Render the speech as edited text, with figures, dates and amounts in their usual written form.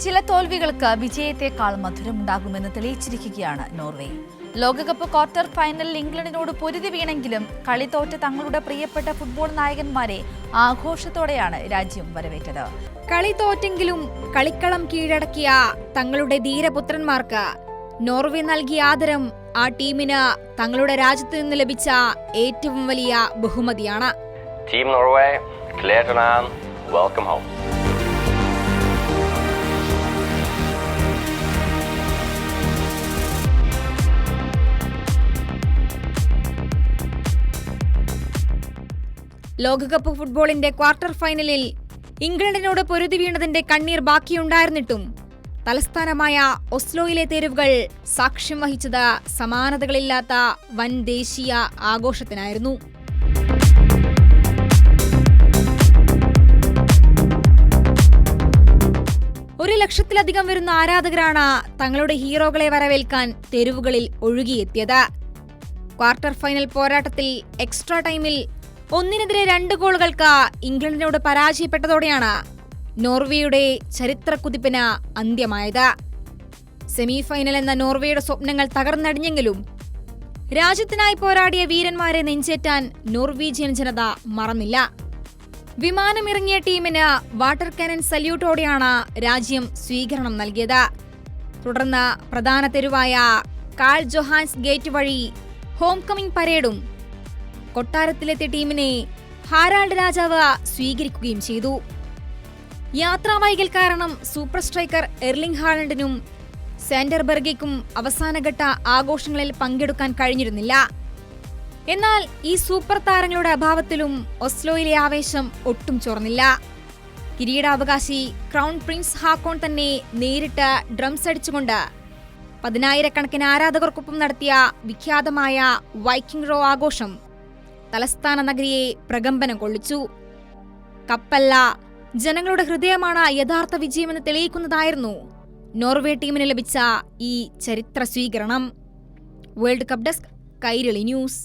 ചില തോൽവികൾക്ക് വിജയത്തെക്കാൾ മധുരമുണ്ടാകുമെന്ന് തെളിയിച്ചിരിക്കുകയാണ് നോർവേ. ലോകകപ്പ് ക്വാർട്ടർ ഫൈനലിൽ ഇംഗ്ലണ്ടിനോട് പൊരുതി വീണെങ്കിലും കളി തോറ്റ തങ്ങളുടെ പ്രിയപ്പെട്ട ഫുട്ബോൾ നായകന്മാരെ ആഘോഷത്തോടെയാണ് രാജ്യം വരവേറ്റത്. കളി തോറ്റെങ്കിലും കളിക്കളം കീഴടക്കിയ തങ്ങളുടെ ധീരപുത്രന്മാർക്ക് നോർവേ നൽകിയ ആദരം ആ ടീമിന് തങ്ങളുടെ രാജ്യത്ത് നിന്ന് ലഭിച്ച ഏറ്റവും വലിയ ബഹുമതിയാണ്. Team Norway, welcome home. ലോകകപ്പ് ഫുട്ബോളിന്റെ ക്വാർട്ടർ ഫൈനലിൽ ഇംഗ്ലണ്ടിനോട് പൊരുതി വീണതിന്റെ കണ്ണീർ ബാക്കിയുണ്ടായിരുന്നിട്ടും തലസ്ഥാനമായ ഒസ്ലോയിലെ തെരുവുകൾ സാക്ഷ്യം വഹിച്ചത് സമാനതകളില്ലാത്ത വൻ ദേശീയ ആഘോഷത്തിനായിരുന്നു. ഒരു ലക്ഷത്തിലധികം വരുന്ന ആരാധകരാണ് തങ്ങളുടെ ഹീറോകളെ വരവേൽക്കാൻ തെരുവുകളിൽ ഒഴുകിയെത്തിയത്. ക്വാർട്ടർ ഫൈനൽ പോരാട്ടത്തിൽ എക്സ്ട്രാ ടൈമിൽ 1-2 ഗോളുകൾക്ക് ഇംഗ്ലണ്ടിനോട് പരാജയപ്പെട്ടതോടെയാണ് നോർവേയുടെ ചരിത്രക്കുതിപ്പിന് അന്ത്യമായത്. സെമി ഫൈനൽ എന്ന നോർവേയുടെ സ്വപ്നങ്ങൾ തകർന്നടിഞ്ഞെങ്കിലും രാജ്യത്തിനായി പോരാടിയ വീരന്മാരെ നെഞ്ചേറ്റാൻ നോർവീജിയൻ ജനത മറന്നില്ല. വിമാനമിറങ്ങിയ ടീമിന് വാട്ടർ കാനൻ സല്യൂട്ടോടെയാണ് രാജ്യം സ്വീകരണം നൽകിയത്. തുടർന്ന് പ്രധാന തെരുവായ കാൾ ജൊഹാൻസ് ഗേറ്റ് വഴി ഹോം കമ്മിങ് പരേഡും കൊട്ടാരത്തിലെത്തിയ ടീമിനെ ഹാരാൾഡ് രാജാവ് സ്വീകരിക്കുകയും ചെയ്തു. യാത്രാവൈകൽ കാരണം സൂപ്പർ സ്ട്രൈക്കർ എർലിംഗ് ഹാലൻഡിനും സാൻഡർബർഗയ്ക്കും അവസാനഘട്ട ആഘോഷങ്ങളിൽ പങ്കെടുക്കാൻ കഴിഞ്ഞിരുന്നില്ല. എന്നാൽ ഈ സൂപ്പർ താരങ്ങളുടെ അഭാവത്തിലും ഒസ്ലോയിലെ ആവേശം ഒട്ടും ചോർന്നില്ല. കിരീടാവകാശി ക്രൗൺ പ്രിൻസ് ഹാക്കോൺ തന്നെ നേരിട്ട് ഡ്രംസ് അടിച്ചുകൊണ്ട് 10,000-കണക്കിന് ആരാധകർക്കൊപ്പം നടത്തിയ വിഖ്യാതമായ വൈക്കിംഗ് റോ ആഘോഷം തലസ്ഥാന നഗരിയെ പ്രകമ്പനം കൊള്ളിച്ചു. കപ്പല്ല, ജനങ്ങളുടെ ഹൃദയമാണ് യഥാർത്ഥ വിജയമെന്ന് തെളിയിക്കുന്നതായിരുന്നു നോർവേ ടീമിന് ലഭിച്ച ഈ ചരിത്ര സ്വീകരണം. World cup desk, Kairali news.